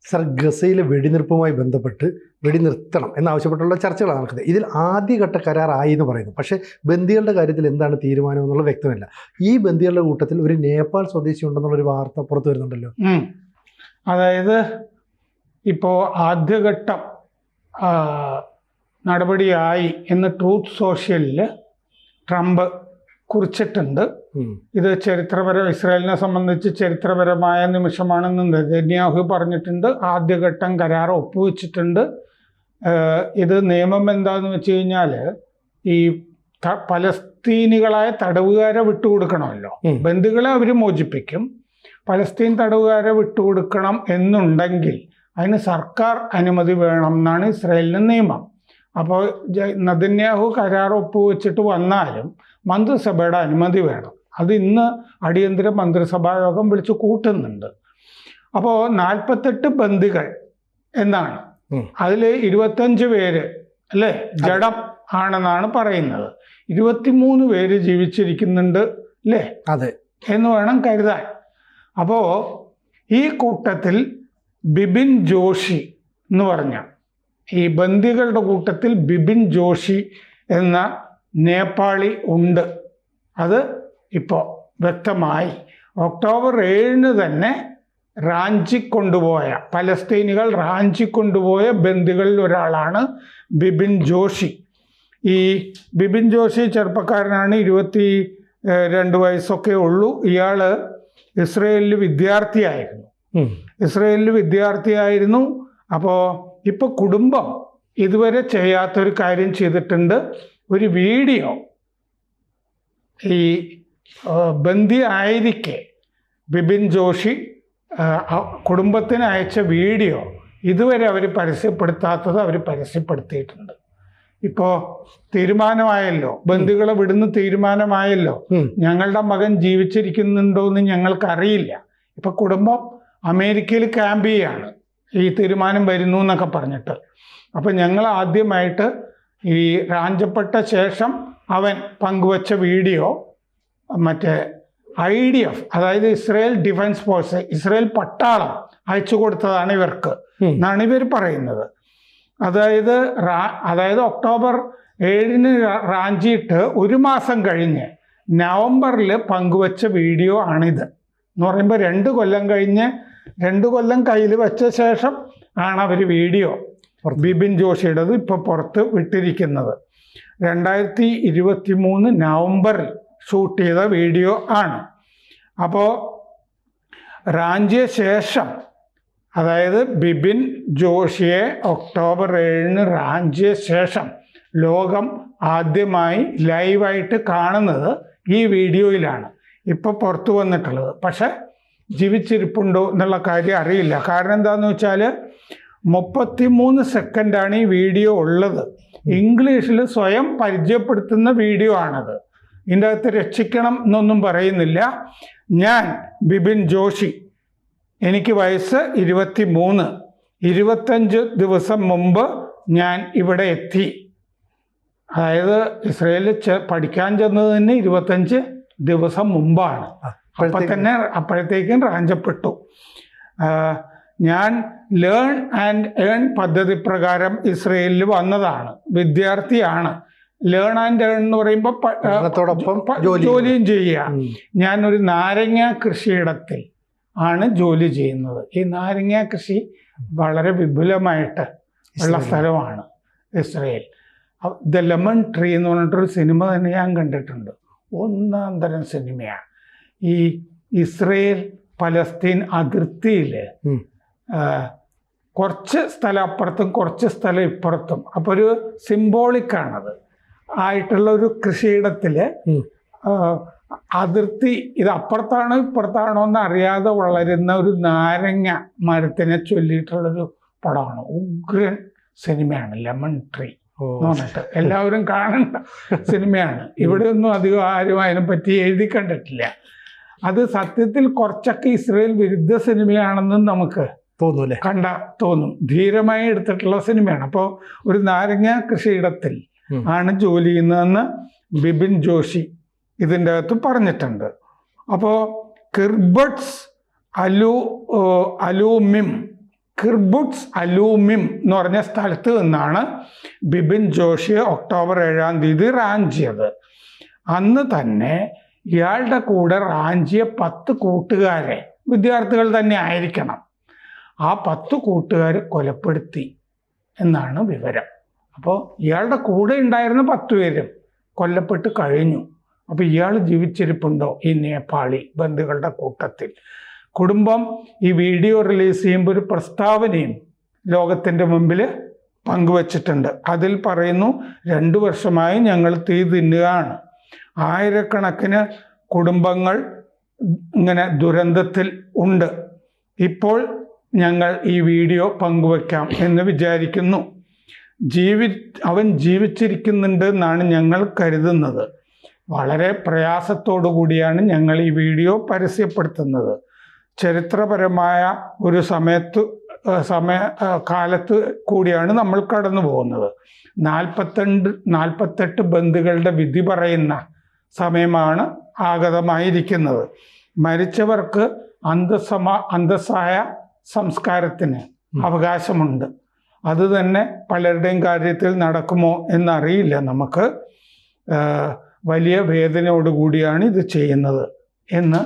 Sir, ഗസയിലെ വെടിനിർപ്പുമായി ബന്ധപ്പെട്ട് വെടിനിർത്തണം എന്നാവശ്യപ്പെട്ടുള്ള ചർച്ചകളാണ് നടക്കുന്നത്. ഇതിൽ ആദ്യഘട്ട കരാറായി എന്ന് പറയുന്നു. പക്ഷേ ബന്ദികളുടെ കാര്യത്തിൽ എന്താണ് തീരുമാനം എന്നുള്ളത് വ്യക്തമല്ല. ഈ ബന്ദികളുടെ കൂട്ടത്തിൽ ഒരു നേപ്പാൾ സ്വദേശി ഉണ്ടെന്നുള്ളൊരു വാർത്ത പുറത്തു വരുന്നുണ്ടല്ലോ. അതായത് ഇപ്പോൾ ആദ്യഘട്ടം നടപടിയായി എന്ന് ട്രൂത്ത് സോഷ്യലിൽ ട്രംപ് കുറിച്ചിട്ടുണ്ട്. ഇത് ഇസ്രായേലിനെ സംബന്ധിച്ച് ചരിത്രപരമായ നിമിഷമാണെന്ന് നെതന്യാഹു പറഞ്ഞിട്ടുണ്ട്. ആദ്യഘട്ടം കരാർ ഒപ്പുവെച്ചിട്ടുണ്ട്. ഇത് നിയമം എന്താണെന്ന് വെച്ച് കഴിഞ്ഞാൽ ഈ പലസ്തീനികളായ തടവുകാരെ വിട്ടുകൊടുക്കണമല്ലോ. ബന്ദികളെ അവർ മോചിപ്പിക്കും. പലസ്തീൻ തടവുകാരെ വിട്ടുകൊടുക്കണം എന്നുണ്ടെങ്കിൽ അതിന് സർക്കാർ അനുമതി വേണം എന്നാണ് ഇസ്രായേലിൻ്റെ നിയമം. അപ്പോൾ നെതന്യാഹു കരാർ ഒപ്പുവെച്ചിട്ട് വന്നാലും മന്ത്രിസഭയുടെ അനുമതി വേണം. അത് ഇന്ന് അടിയന്തര മന്ത്രിസഭാ യോഗം വിളിച്ച് കൂട്ടുന്നുണ്ട്. അപ്പോൾ 48 ബന്ദികൾ എന്നാണ്. അതിൽ 25 പേര് അല്ലേ ജഡം ആണെന്നാണ് പറയുന്നത്. 23 പേര് ജീവിച്ചിരിക്കുന്നുണ്ട് അല്ലേ? അതെ എന്ന് വേണം കരുതാൻ. അപ്പോൾ ഈ കൂട്ടത്തിൽ ബിപിൻ ജോഷി എന്ന് പറഞ്ഞ ഈ ബന്ദികളുടെ കൂട്ടത്തിൽ ബിപിൻ ജോഷി എന്ന നേപ്പാളി ഉണ്ട്. അത് ഇപ്പോൾ വ്യക്തമായി. ഒക്ടോബർ 7 തന്നെ പലസ്തീനികൾ റാഞ്ചിക്കൊണ്ടുപോയ ബന്ദികളിൽ ഒരാളാണ് ബിപിൻ ജോഷി. ഈ ബിപിൻ ജോഷി ചെറുപ്പക്കാരനാണ്, 22 വയസ്സൊക്കെ ഉള്ളൂ. ഇയാൾ ഇസ്രയേലിൽ വിദ്യാർത്ഥിയായിരുന്നു. അപ്പോൾ ഇപ്പോൾ കുടുംബം ഇതുവരെ ചെയ്യാത്തൊരു കാര്യം ചെയ്തിട്ടുണ്ട്. ഒരു വീഡിയോ ഈ ബന്ദി ആയിരിക്കെ ബിപിൻ ജോഷി കുടുംബത്തിന് അയച്ച വീഡിയോ ഇതുവരെ അവർ പരസ്യപ്പെടുത്താത്തത് അവർ പരസ്യപ്പെടുത്തിയിട്ടുണ്ട്. ഇപ്പോൾ തീരുമാനമായല്ലോ, ബന്ദികളെ വിടുന്ന തീരുമാനമായല്ലോ. ഞങ്ങളുടെ മകൻ ജീവിച്ചിരിക്കുന്നുണ്ടോ എന്ന് ഞങ്ങൾക്കറിയില്ല. ഇപ്പം കുടുംബം അമേരിക്കയിൽ ക്യാമ്പ് ചെയ്യാണ് ഈ തീരുമാനം വരുന്നു എന്നൊക്കെ പറഞ്ഞിട്ട്. അപ്പം ഞങ്ങൾ ആദ്യമായിട്ട് ഈ റാഞ്ചപ്പെട്ട ശേഷം അവൻ പങ്കുവച്ച വീഡിയോ മറ്റേ IDF, അതായത് ഇസ്രായേൽ ഡിഫൻസ് ഫോഴ്സ്, ഇസ്രായേൽ പട്ടാളം അയച്ചു കൊടുത്തതാണ് ഇവർക്ക് എന്നാണ് ഇവർ പറയുന്നത്. അതായത് ഒക്ടോബർ 7 റാഞ്ചിയിട്ട് 1 മാസം കഴിഞ്ഞ് നവംബറിൽ പങ്കുവച്ച വീഡിയോ ആണിത്. എന്ന് പറയുമ്പോൾ 2 കൊല്ലം കഴിഞ്ഞ് 2 കൊല്ലം കയ്യിൽ വെച്ച ശേഷം ആണ് അവർ വീഡിയോ ബിപിൻ ജോഷിയുടേത് ഇപ്പോൾ പുറത്ത് വിട്ടിരിക്കുന്നത്. 2023 നവംബറിൽ ഷൂട്ട് ചെയ്ത വീഡിയോ ആണ്. അപ്പോൾ റാഞ്ചിയ ശേഷം, അതായത് ബിപിൻ ജോഷിയെ ഒക്ടോബർ 7 റാഞ്ചിയ ശേഷം ലോകം ആദ്യമായി ലൈവായിട്ട് കാണുന്നത് ഈ വീഡിയോയിലാണ് ഇപ്പോൾ പുറത്തു വന്നിട്ടുള്ളത്. പക്ഷെ ജീവിച്ചിരിപ്പുണ്ടോ എന്നുള്ള കാര്യം അറിയില്ല. കാരണം എന്താണെന്ന് വെച്ചാൽ 33 സെക്കൻഡാണ് ഈ വീഡിയോ ഉള്ളത്. ഇംഗ്ലീഷിൽ സ്വയം പരിചയപ്പെടുത്തുന്ന വീഡിയോ ആണത്. ഇതിൻ്റെ അകത്ത് രക്ഷിക്കണം എന്നൊന്നും പറയുന്നില്ല. ഞാൻ ബിപിൻ ജോഷി, എനിക്ക് വയസ്സ് 23, 25 ദിവസം മുമ്പ് ഞാൻ ഇവിടെ എത്തി. അതായത് ഇസ്രായേലിൽ പഠിക്കാൻ ചെന്നത് തന്നെ 25 ദിവസം മുമ്പാണ്. അപ്പോഴത്തേക്കും റാഞ്ചപ്പെട്ടു. ഞാൻ ലേൺ ആൻഡ് ഏൺ പദ്ധതി പ്രകാരം ഇസ്രയേലിൽ വന്നതാണ്, വിദ്യാർത്ഥിയാണ്. ലേൺ ആൻഡ് ഏൺ എന്ന് പറയുമ്പോൾ ജോലിയും ചെയ്യുക. ഞാനൊരു നാരങ്ങ കൃഷിയിടത്തിൽ ആണ് ജോലി ചെയ്യുന്നത്. ഈ നാരങ്ങ കൃഷി വളരെ വിപുലമായിട്ട് ഉള്ള സ്ഥലമാണ് ഇസ്രയേൽ. ദ ലെമൺ ട്രീ എന്ന് പറഞ്ഞിട്ടൊരു സിനിമ തന്നെ ഞാൻ കണ്ടിട്ടുണ്ട്. ഒന്നാം തരം സിനിമയാണ്. ഈ ഇസ്രയേൽ പലസ്തീൻ അതിർത്തിയിൽ കുറച്ച് സ്ഥലം അപ്പുറത്തും കുറച്ച് സ്ഥലം ഇപ്പുറത്തും, അപ്പോൾ ഒരു സിംബോളിക്കാണത് ആയിട്ടുള്ള ഒരു കൃഷിയിടത്തിൽ അതിർത്തി ഇത് അപ്പുറത്താണോ ഇപ്പുറത്താണോ എന്ന് അറിയാതെ വളരുന്ന ഒരു നാരങ്ങ മരത്തിനെ ചൊല്ലിയിട്ടുള്ളൊരു പടമാണ്. ഉഗ്രൻ സിനിമയാണ് ലെമൺ ട്രീ എന്ന് പറഞ്ഞിട്ട്. എല്ലാവരും കാണേണ്ട സിനിമയാണ്. ഇവിടെയൊന്നും അധികം ആരും അതിനെപ്പറ്റി എഴുതി കണ്ടിട്ടില്ല. അത് സത്യത്തിൽ കുറച്ചൊക്കെ ഇസ്രയേൽ വിരുദ്ധ സിനിമയാണെന്നും നമുക്ക് തോന്നും. ധീരമായി എടുത്തിട്ടുള്ള സിനിമയാണ്. അപ്പോൾ ഒരു നാരങ്ങ കൃഷിയിടത്തിൽ ആണ് ജോലി ചെയ്യുന്നതെന്ന് ബിപിൻ ജോഷി ഇതിൻ്റെ അകത്ത് പറഞ്ഞിട്ടുണ്ട്. അപ്പോൾ കിർബട്സ് അലൂമിം കിർബുട്സ് അലൂമിം എന്ന് പറഞ്ഞ സ്ഥലത്ത് നിന്നാണ് ബിപിൻ ജോഷിയെ ഒക്ടോബർ 7-ാം തീയതി റാഞ്ചിയത്. അന്ന് തന്നെ ഇയാളുടെ കൂടെ റാഞ്ചിയ 10 കൂട്ടുകാരെ, വിദ്യാർത്ഥികൾ തന്നെ ആയിരിക്കണം, ആ 10 കൂട്ടുകാരെ കൊലപ്പെടുത്തി എന്നാണ് വിവരം. അപ്പോൾ ഇയാളുടെ കൂടെ ഉണ്ടായിരുന്ന 10 പേരും കൊല്ലപ്പെട്ട് കഴിഞ്ഞു. അപ്പോൾ ഇയാൾ ജീവിച്ചിരിപ്പുണ്ടോ ഈ നേപ്പാളി ബന്ധുക്കളുടെ കൂട്ടത്തിൽ? കുടുംബം ഈ വീഡിയോ റിലീസ് ചെയ്യുമ്പോൾ ഒരു പ്രസ്താവനയും ലോകത്തിൻ്റെ മുമ്പിൽ പങ്കുവച്ചിട്ടുണ്ട്. അതിൽ പറയുന്നു, 2 വർഷമായി ഞങ്ങൾ തീ തിന്നുകയാണ്. ആയിരക്കണക്കിന് കുടുംബങ്ങൾ ഇങ്ങനെ ദുരന്തത്തിൽ ഉണ്ട്. ഇപ്പോൾ ഞങ്ങൾ ഈ വീഡിയോ പങ്കുവെക്കാം എന്ന് വിചാരിക്കുന്നു. അവൻ ജീവിച്ചിരിക്കുന്നുണ്ട് എന്നാണ് ഞങ്ങൾ കരുതുന്നത്. വളരെ പ്രയാസത്തോടു കൂടിയാണ് ഞങ്ങൾ ഈ വീഡിയോ പരസ്യപ്പെടുത്തുന്നത്. ചരിത്രപരമായ ഒരു കാലത്ത് കൂടിയാണ് നമ്മൾ കടന്നു പോകുന്നത്. 48 ബന്ധുക്കളുടെ വിധി പറയുന്ന സമയമാണ് ആഗതമായിരിക്കുന്നത്. മരിച്ചവർക്ക് അന്തസ്സായ സംസ്കാരത്തിന് അവകാശമുണ്ട്. അത് തന്നെ പലരുടെയും കാര്യത്തിൽ നടക്കുമോ എന്നറിയില്ല നമുക്ക്. വലിയ വേദനയോടുകൂടിയാണ് ഇത് ചെയ്യുന്നത് എന്ന്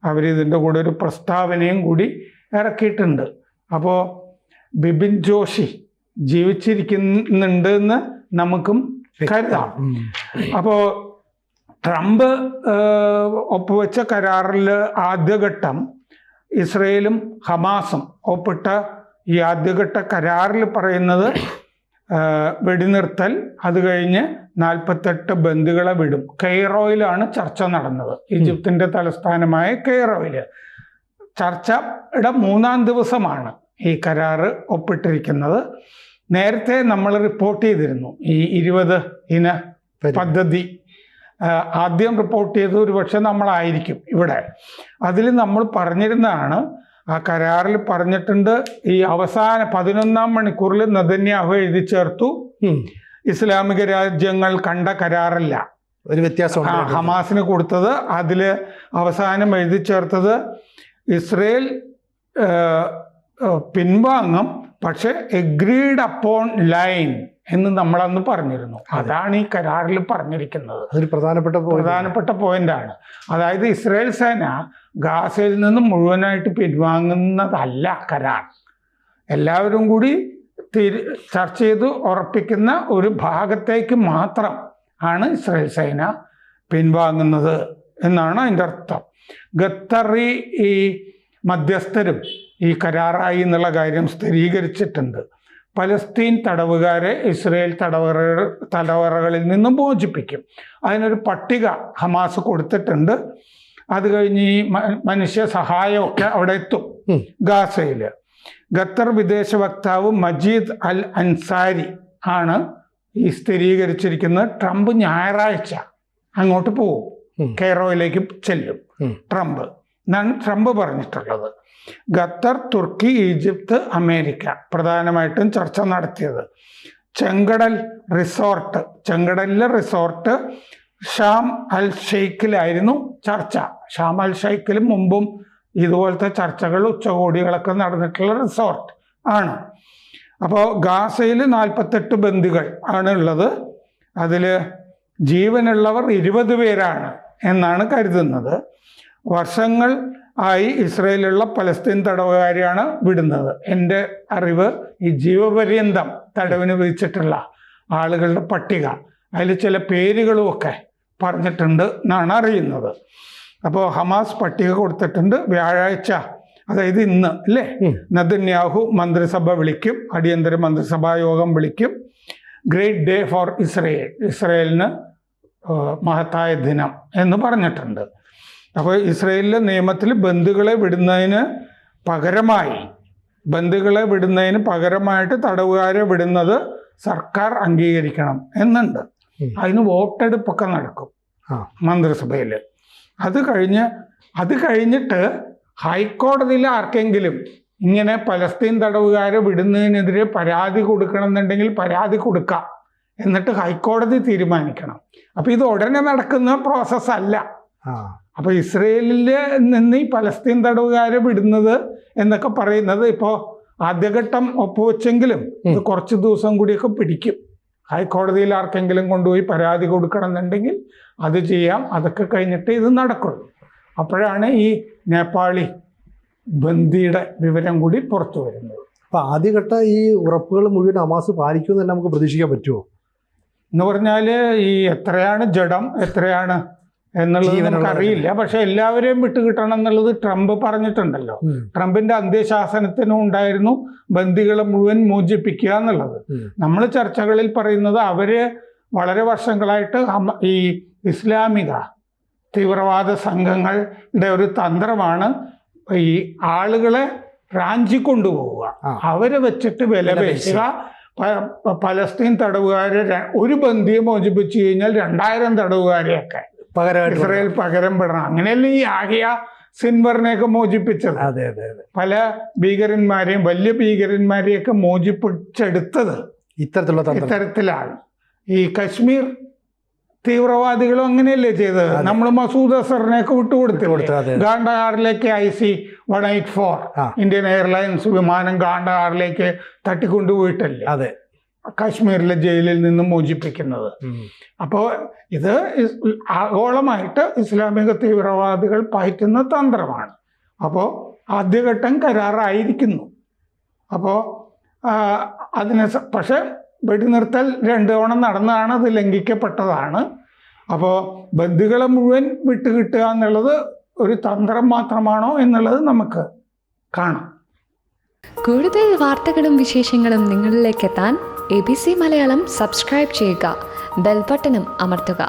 അവരിതിൻ്റെ കൂടെ ഒരു പ്രസ്താവനയും കൂടി ഇറക്കിയിട്ടുണ്ട്. അപ്പോൾ ബിപിൻ ജോഷി ജീവിച്ചിരിക്കുന്നുണ്ട് എന്ന് നമുക്കും കരുതാം. അപ്പോൾ ട്രംപ് ഒപ്പുവെച്ച കരാറിൽ ആദ്യഘട്ടം ഇസ്രയേലും ഹമാസും ഒപ്പിട്ട ഈ ആദ്യഘട്ട കരാറിൽ പറയുന്നത് വെടിനിർത്തൽ, അത് കഴിഞ്ഞ് 48 ബന്ദികളെ വിടും. കെയ്റോയിലാണ് ചർച്ച നടന്നത്, ഈജിപ്തിൻ്റെ തലസ്ഥാനമായ കെയ്റോയിൽ. ചർച്ചയുടെ 3-ാം ദിവസമാണ് ഈ കരാറ് ഒപ്പിട്ടിരിക്കുന്നത്. നേരത്തെ നമ്മൾ റിപ്പോർട്ട് ചെയ്തിരുന്നു ഈ 20 ഇന പദ്ധതി. ആദ്യം റിപ്പോർട്ട് ചെയ്തത് ഒരുപക്ഷെ നമ്മളായിരിക്കും ഇവിടെ. അതിൽ നമ്മൾ പറഞ്ഞിരുന്നതാണ്, ആ കരാറിൽ പറഞ്ഞിട്ടുണ്ട്, ഈ അവസാന 11-ാം മണിക്കൂറിൽ നെതന്യാഹു എഴുതി ചേർത്തു, ഇസ്ലാമിക രാജ്യങ്ങൾ കണ്ട കരാറല്ല, ഒരു വ്യത്യാസം ഹമാസിന് കൊടുത്തത്. അതിൽ അവസാനം എഴുതി ചേർത്തത് ഇസ്രയേൽ പിൻവാങ്ങും, പക്ഷെ എഗ്രീഡ് അപ്പോൺ ലൈൻ എന്ന് നമ്മളന്ന് പറഞ്ഞിരുന്നു. അതാണ് ഈ കരാറിൽ പറഞ്ഞിരിക്കുന്നത്. അതൊരു പ്രധാനപ്പെട്ട പോയിന്റാണ്. അതായത് ഇസ്രായേൽ സേന ഗാസയിൽ നിന്ന് മുഴുവനായിട്ട് പിൻവാങ്ങുന്നതല്ല കരാർ. എല്ലാവരും കൂടി ചർച്ച ചെയ്ത് ഉറപ്പിക്കുന്ന ഒരു ഭാഗത്തേക്ക് മാത്രം ആണ് ഇസ്രായേൽ സേന പിൻവാങ്ങുന്നത് എന്നാണ് അതിൻ്റെ അർത്ഥം. ഖത്തറി ഈ മധ്യസ്ഥരും ഈ കരാറായി എന്നുള്ള കാര്യം സ്ഥിരീകരിച്ചിട്ടുണ്ട്. പലസ്തീൻ തടവുകാരെ ഇസ്രയേൽ തടവറകളിൽ നിന്നും മോചിപ്പിക്കും. അതിനൊരു പട്ടിക ഹമാസ് കൊടുത്തിട്ടുണ്ട്. അത് കഴിഞ്ഞ് ഈ മനുഷ്യ സഹായമൊക്കെ അവിടെ എത്തും ഗാസയിൽ. ഖത്തർ വിദേശ വക്താവ് മജീദ് അൽ അൻസാരി ആണ് ഈ സ്ഥിരീകരിച്ചിരിക്കുന്നത്. ട്രംപ് ഞായറാഴ്ച അങ്ങോട്ട് പോകും, കെയ്റോയിലേക്ക് ചെല്ലും ട്രംപ് എന്നാണ് ട്രംപ് പറഞ്ഞിട്ടുള്ളത്. ഖത്തർ, തുർക്കി, ഈജിപ്ത്, അമേരിക്ക പ്രധാനമായിട്ടും ചർച്ച നടത്തിയത്. ചെങ്കടലിലെ റിസോർട്ട് ഷാം അൽ ഷെയ്ഖിലായിരുന്നു ചർച്ച. ഷാം അൽ ഷെയ്ഖിൽ മുമ്പും ഇതുപോലത്തെ ചർച്ചകൾ, ഉച്ചകോടികളൊക്കെ നടന്നിട്ടുള്ള റിസോർട്ട് ആണ്. അപ്പോൾ ഗാസയിൽ 48 ബന്ദികൾ ആണ് ഉള്ളത്. അതിൽ ജീവനുള്ളവർ 20 പേരാണ് എന്നാണ് കരുതുന്നത്. വർഷങ്ങൾ ആയി ഇസ്രയേലുള്ള പലസ്തീൻ തടവുകാരെയാണ് വിടുന്നത്. എൻ്റെ അറിവ് ഈ ജീവപര്യന്തം തടവിന് വിധിച്ചിട്ടുള്ള ആളുകളുടെ പട്ടിക, അതിൽ ചില പേരുകളുമൊക്കെ പറഞ്ഞിട്ടുണ്ട് എന്നാണ് അറിയുന്നത്. അപ്പോൾ ഹമാസ് പട്ടിക കൊടുത്തിട്ടുണ്ട്. വ്യാഴാഴ്ച, അതായത് ഇന്ന് അല്ലേ, നെതന്യാഹു മന്ത്രിസഭ വിളിക്കും, അടിയന്തര മന്ത്രിസഭാ യോഗം വിളിക്കും. ഗ്രേറ്റ് ഡേ ഫോർ ഇസ്രയേൽ, ഇസ്രയേലിന് മഹത്തായ ദിനം എന്ന് പറഞ്ഞിട്ടുണ്ട്. അപ്പോൾ ഇസ്രയേലിലെ നിയമത്തിൽ ബന്ദികളെ വിടുന്നതിന് പകരമായിട്ട് തടവുകാരെ വിടുന്നത് സർക്കാർ അംഗീകരിക്കണം എന്നുണ്ട്. അതിന് വോട്ടെടുപ്പൊക്കെ നടക്കും മന്ത്രിസഭയിൽ. അത് കഴിഞ്ഞിട്ട് ഹൈക്കോടതിയിൽ ആർക്കെങ്കിലും ഇങ്ങനെ പലസ്തീൻ തടവുകാരെ വിടുന്നതിനെതിരെ പരാതി കൊടുക്കണമെന്നുണ്ടെങ്കിൽ പരാതി കൊടുക്കാം, എന്നിട്ട് ഹൈക്കോടതി തീരുമാനിക്കണം. അപ്പോൾ ഇത് ഉടനെ നടക്കുന്ന പ്രോസസ്സല്ല. അപ്പോൾ ഇസ്രയേലിൽ നിന്ന് ഈ പലസ്തീൻ തടവുകാരെ വിടുന്നത് എന്നൊക്കെ പറയുന്നത് ഇപ്പോൾ ആദ്യഘട്ടം ഒപ്പുവെച്ചെങ്കിലും ഇത് കുറച്ച് ദിവസം കൂടിയൊക്കെ പിടിക്കും. ഹൈക്കോടതിയിൽ ആർക്കെങ്കിലും കൊണ്ടുപോയി പരാതി കൊടുക്കണമെന്നുണ്ടെങ്കിൽ അത് ചെയ്യാം. അതൊക്കെ കഴിഞ്ഞിട്ട് ഇത് നടക്കുള്ളൂ. അപ്പോഴാണ് ഈ നേപ്പാളി ബന്ദിയുടെ വിവരം കൂടി പുറത്തു വരുന്നത്. അപ്പോൾ ആദ്യഘട്ട ഈ ഉറപ്പുകൾ മുഴുവൻ ഹമാസ് പാലിക്കുമെന്ന് തന്നെ നമുക്ക് പ്രതീക്ഷിക്കാൻ പറ്റുമോ? എന്ന് പറഞ്ഞാൽ ഈ എത്രയാണ് ജഡം എത്രയാണ് എന്നുള്ളത് നമുക്കറിയില്ല. പക്ഷെ എല്ലാവരെയും വിട്ടുകിട്ടണം എന്നുള്ളത് ട്രംപ് പറഞ്ഞിട്ടുണ്ടല്ലോ. ട്രംപിന്റെ അന്ത്യശാസനത്തിനും ഉണ്ടായിരുന്നു ബന്ദികളെ മുഴുവൻ മോചിപ്പിക്കുക എന്നുള്ളത്. നമ്മൾ ചർച്ചകളിൽ പറയുന്നത് അവര് വളരെ വർഷങ്ങളായിട്ട് ഈ ഇസ്ലാമിക തീവ്രവാദ സംഘങ്ങളുടെ ഒരു തന്ത്രമാണ് ഈ ആളുകളെ റാഞ്ചി കൊണ്ടുപോവുക, അവരെ വെച്ചിട്ട് വിലപേശുക. പലസ്തീൻ തടവുകാരെ ഒരു ബന്ദിയെ മോചിപ്പിച്ചു കഴിഞ്ഞാൽ 2000 തടവുകാരെയൊക്കെ ഇസ്രായേൽ പകരം പെടണം. അങ്ങനെയല്ലേ ഈ ആഹിയ സിൻവറിനെയൊക്കെ മോചിപ്പിച്ചത്. അതെ അതെ അതെ. പല ഭീകരന്മാരെയും വലിയ ഭീകരന്മാരെയൊക്കെ മോചിപ്പിച്ചെടുത്തത് ഇത്തരത്തിലാണ്. ഈ കശ്മീർ തീവ്രവാദികളും അങ്ങനെയല്ലേ ചെയ്തത്. നമ്മൾ മസൂദ് അസറിനെയൊക്കെ വിട്ടുകൊടുത്തു. ഗാണ്ടഹാറിലേക്ക് IC-184 ഇന്ത്യൻ എയർലൈൻസ് വിമാനം ഗാണ്ടഹാറിലേക്ക് തട്ടിക്കൊണ്ടുപോയിട്ടല്ലേ അതെ കാശ്മീരിലെ ജയിലിൽ നിന്നും മോചിപ്പിക്കുന്നത്. അപ്പോൾ ഇത് ആഗോളമായിട്ട് ഇസ്ലാമിക തീവ്രവാദികൾ പയറ്റുന്ന തന്ത്രമാണ്. അപ്പോൾ ആദ്യഘട്ടം കരാറായിരിക്കുന്നു. അപ്പോൾ അതിന് പക്ഷെ വെടിനിർത്തൽ 2 തവണ നടന്നതാണ്, അത് ലംഘിക്കപ്പെട്ടതാണ്. അപ്പോൾ ബന്ദികളെ മുഴുവൻ വിട്ടുകിട്ടുക എന്നുള്ളത് ഒരു തന്ത്രം മാത്രമാണോ എന്നുള്ളത് നമുക്ക് കാണാം. കൂടുതൽ വാർത്തകളും വിശേഷങ്ങളും നിങ്ങളിലേക്ക് എത്താൻ ABC മലയാളം സബ്സ്ക്രൈബ് ചെയ്യുക, ബെൽ ബട്ടണും അമർത്തുക.